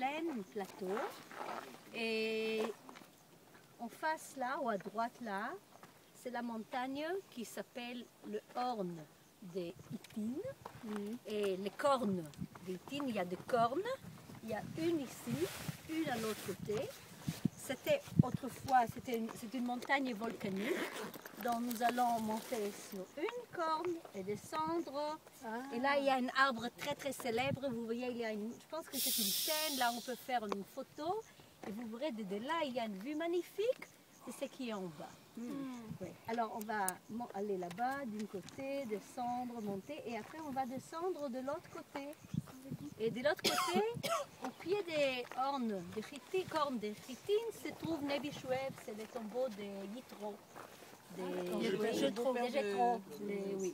plaine, un plateau. Et en face là, ou à droite là, c'est la montagne qui s'appelle le Horn des Hittines. Et les cornes des Hittines, il y a des cornes. Il y a une ici, une à l'autre côté. C'était autrefois, c'est une montagne volcanique. Donc nous allons monter sur une corne et descendre. Et là, il y a un arbre très très célèbre. Vous voyez, je pense que c'est une chaîne. Là, on peut faire une photo. Et vous verrez, de là, il y a une vue magnifique de ce qui est en bas. Oui. Alors, on va aller là-bas, d'un côté, descendre, monter. Et après, on va descendre de l'autre côté. Et de l'autre côté, au pied des cornes des Hittines, se trouve Nevi Shoueb, c'est les tombeaux des Yitro. Des Jétro. Oui.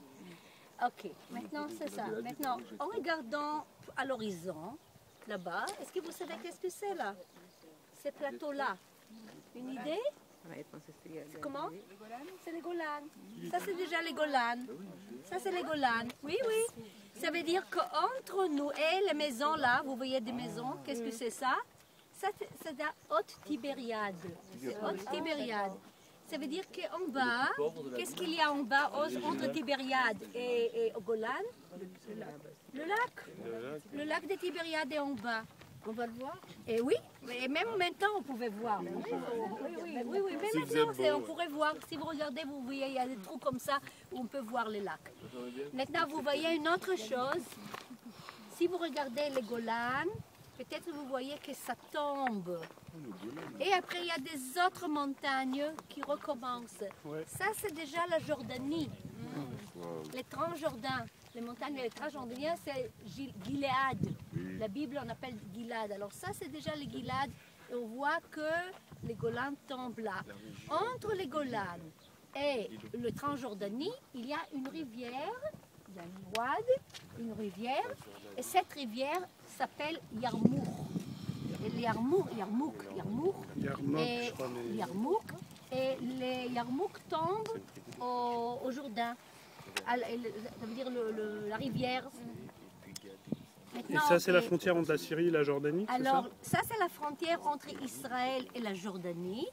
Ok, maintenant c'est ça. Maintenant, en regardant à l'horizon, là-bas, est-ce que vous savez qu'est-ce que c'est là? Ces plateaux-là. Une idée? C'est comment? C'est les Golan. Ça c'est déjà les Golan. Ça c'est les Golan. Oui, oui. Ça veut dire qu'entre nous et les maisons là, vous voyez des maisons, qu'est-ce que c'est ça? Ça c'est la Haute Tibériade. C'est Haute Tibériade. Ça veut dire qu'en bas, qu'est-ce qu'il y a en bas entre Tibériade et Golan? Le lac. Le lac de Tibériade est en bas. On va le voir? Et oui, et même maintenant on pouvait voir. Oui, mais maintenant on pourrait voir. Si vous regardez, vous voyez, il y a des trous comme ça où on peut voir les lacs. Maintenant, vous voyez une autre chose. Si vous regardez les Golan, peut-être vous voyez que ça tombe. Et après, il y a des autres montagnes qui recommencent. Ça, c'est déjà la Jordanie. Les Transjordans. Les montagnes les Transjordaniens, c'est Gilead. La Bible, on appelle Gilad. Alors ça, c'est déjà les Gilad. Et on voit que les Golan tombent là. Entre les Golan et le Transjordanie, il y a une rivière, il y a une ouad, une rivière. Et cette rivière s'appelle Yarmouk. Et Yarmouk. Et les Yarmouk tombent au Jourdain. Ça veut dire la rivière. Maintenant, et ça, c'est la frontière entre la Syrie et la Jordanie? Alors, ça, c'est la frontière entre Israël et la Jordanie.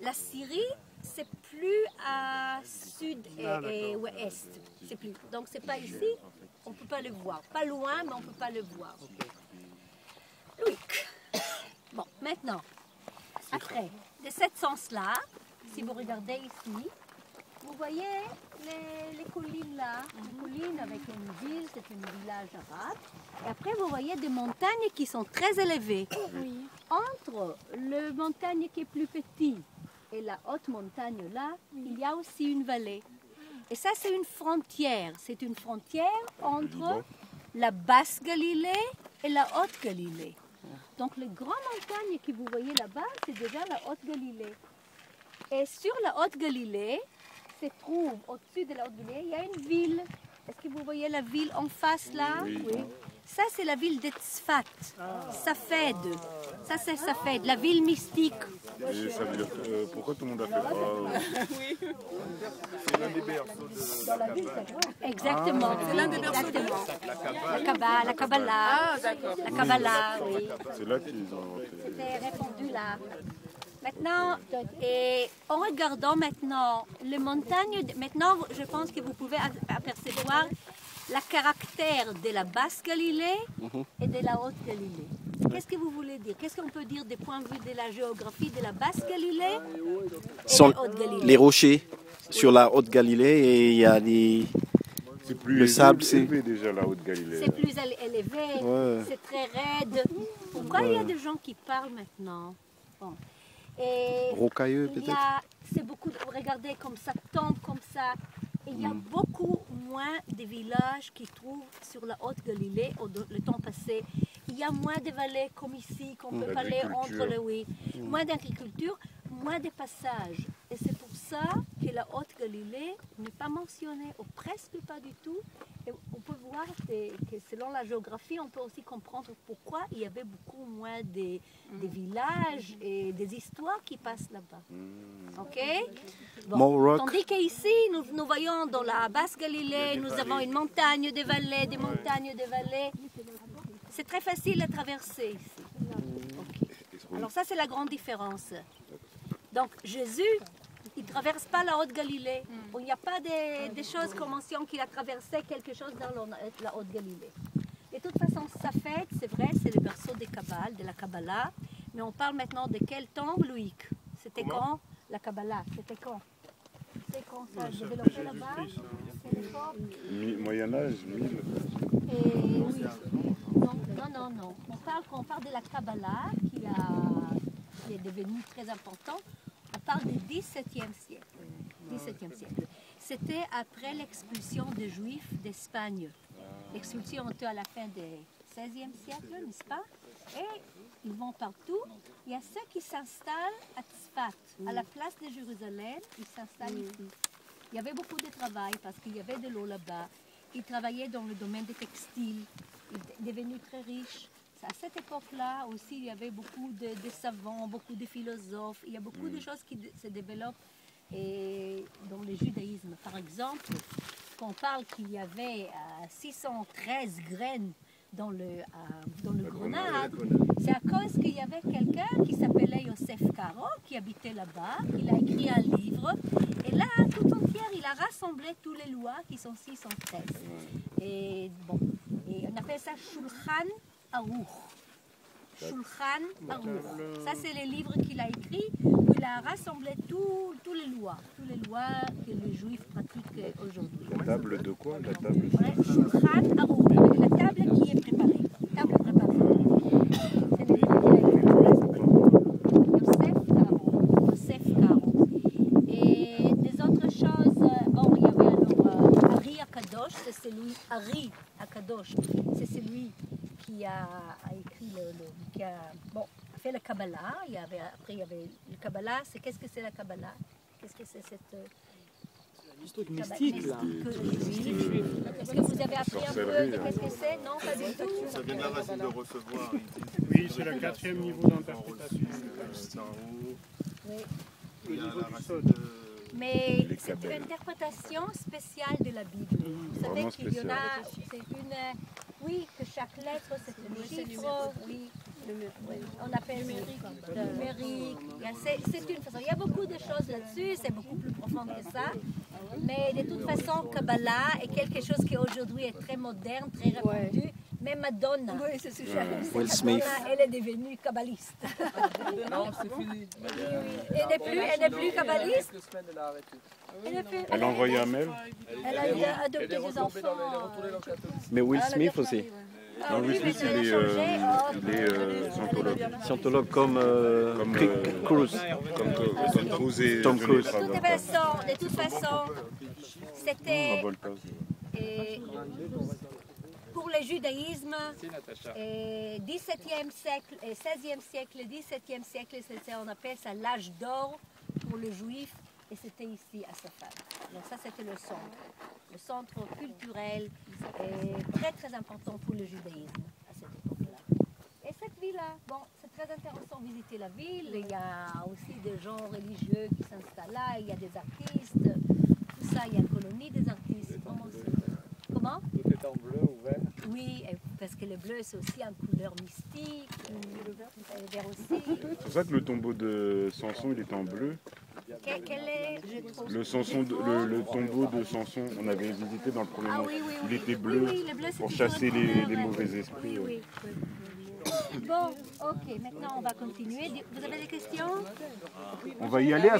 La Syrie, c'est plus à sud et ouest. C'est plus. Donc, c'est pas ici. On peut pas le voir. Pas loin, mais on peut pas le voir. Loïc. Bon, maintenant, après, de ce sens-là, si vous regardez ici, vous voyez les collines là, les collines avec une ville, c'est un village arabe. Et après, vous voyez des montagnes qui sont très élevées. Entre le montagne qui est plus petit et la haute montagne là, il y a aussi une vallée. Et ça, c'est une frontière. C'est une frontière entre la basse Galilée et la haute Galilée. Donc, les grandes montagnes que vous voyez là-bas, c'est déjà la haute Galilée. Et sur la haute Galilée, se trouve au-dessus de la Haute-Galilée, il y a une ville. Est-ce que vous voyez la ville en face là? Oui. Ça, c'est la ville de Tzfat, Safed. Ça, c'est Safed, la ville mystique. Et ça veut dire pourquoi tout le monde a fait ça? C'est l'un des berceaux de la Kabbale. Exactement. C'est l'un des berceaux de la Kabbalah. La Kabbalah, oui. C'est là qu'ils ont inventé. C'était répandu là. Maintenant, et en regardant maintenant les montagnes, maintenant je pense que vous pouvez apercevoir le caractère de la basse Galilée et de la haute Galilée. Qu'est-ce que vous voulez dire? Qu'est-ce qu'on peut dire du point de vue de la géographie de la basse Galilée et de la haute Galilée? Les rochers sur la haute Galilée et il y a des... C'est plus le sable, élevé déjà la haute Galilée. C'est plus élevé, c'est très raide. Pourquoi il y a des gens qui parlent maintenant? Bon. Et rocailleux peut-être? C'est beaucoup, regardez comme ça tombe comme ça. Et il y a beaucoup moins de villages qui trouvent sur la haute Galilée le temps passé. Il y a moins de vallées comme ici, qu'on peut parler entre les moins d'agriculture, moins de passages. Et c'est pour ça que la haute Galilée n'est pas mentionnée, ou presque pas du tout. Et on peut voir que selon la géographie, on peut aussi comprendre pourquoi il y avait beaucoup moins de villages et des histoires qui passent là-bas. Ok? Bon. Tandis qu'ici, nous voyons dans la basse Galilée, nous avons une montagne, des vallées, des montagnes, des vallées. C'est très facile à traverser ici. Ok. Alors ça, c'est la grande différence. Donc Jésus, il ne traverse pas la Haute-Galilée. Il n'y a pas des choses qu'on mentionne qu'il a traversé quelque chose dans la Haute-Galilée. De toute façon, sa fête, c'est vrai, c'est le berceau des Kabbales, de la Kabbalah. Mais on parle maintenant de quel temps, Loïc? C'était quand la Kabbalah? C'était quand? C'est quand ça a développé là-bas? Moyen-Âge, 1000. Oui. Non. Quand on parle de la Kabbalah, qui est devenue très importante, on parle du XVIIe siècle. C'était après l'expulsion des Juifs d'Espagne. L'expulsion était à la fin du XVIe siècle, n'est-ce pas? Et ils vont partout. Il y a ceux qui s'installent à Tzfat, à la place de Jérusalem, ils s'installent ici. Il y avait beaucoup de travail parce qu'il y avait de l'eau là-bas. Ils travaillaient dans le domaine des textiles. Ils étaient devenus très riches. À cette époque-là aussi, il y avait beaucoup de savants, beaucoup de philosophes. Il y a beaucoup de choses qui se développent dans le judaïsme. Par exemple, quand on parle qu'il y avait 613 graines dans le grenade, c'est à cause qu'il y avait quelqu'un qui s'appelait Yosef Karo, qui habitait là-bas. Il a écrit un livre. Et là, tout entière, il a rassemblé toutes les lois qui sont 613. Et on appelle ça Shulchan Aruch. Shulchan Aruch. Ça, c'est les livres qu'il a écrits, où il a rassemblé toutes les lois que les Juifs pratiquent aujourd'hui. La table de quoi? La table Shulchan Aruch, la table qui est préparée. Table préparée. C'est les livres qu'il a écrits. Yosef Karo. Et des autres choses, il y avait alors Ari Akadosh, c'est celui, Ari Akadosh, c'est celui qui a écrit qui a fait la Kabbalah. Après, il y avait le Kabbalah. Qu'est-ce que c'est la Kabbalah? Qu'est-ce que c'est cette truc mystique, là. Est-ce que vous avez appris un peu de qu'est-ce que c'est? Non, pas du tout. Ça vient de la racine de recevoir. Oui, c'est le 4e niveau d'interprétation. Oui. Au niveau du sol. Mais c'est une interprétation spéciale de la Bible. Vous savez qu'il y en a, oui, que chaque lettre c'est un chiffre, oui. On appelle numérique. C'est une façon. Il y a beaucoup de choses là-dessus, c'est beaucoup plus profond que ça. Mais de toute façon, Kabbalah est quelque chose qui aujourd'hui est très moderne, très répandu. Même Madonna, Will Smith. elle est devenue kabbaliste. Non, c'est fini. Elle n'est plus kabbaliste. Elle a envoyé un mail. Elle a adopté des enfants. Mais Will Smith aussi. Ah, Will Smith, il est scientologue. Scientologue comme Cruise. Comme Tom Cruise et Tom Cruise. De toute façon, c'était pour le judaïsme, 17e siècle et 16e siècle, le 17e siècle, on appelle ça l'âge d'or pour le juif, et c'était ici à Safed. Donc ça, c'était le centre culturel très très important pour le judaïsme à cette époque-là. Et cette ville-là, c'est très intéressant de visiter la ville. Il y a aussi des gens religieux qui s'installent là, il y a des artistes, tout ça, il y a une colonie des artistes. Comment? Tout est en bleu ou vert? Oui, parce que le bleu c'est aussi une couleur mystique, le vert aussi. C'est pour ça que le tombeau de Samson, il était en bleu. Quel est Le tombeau de Samson, on avait visité dans le premier mois. Il était bleu, le bleu pour c'est chasser toujours une les couleur, mauvais esprits. Oui. Bon, ok, maintenant on va continuer. Vous avez des questions? On va y aller à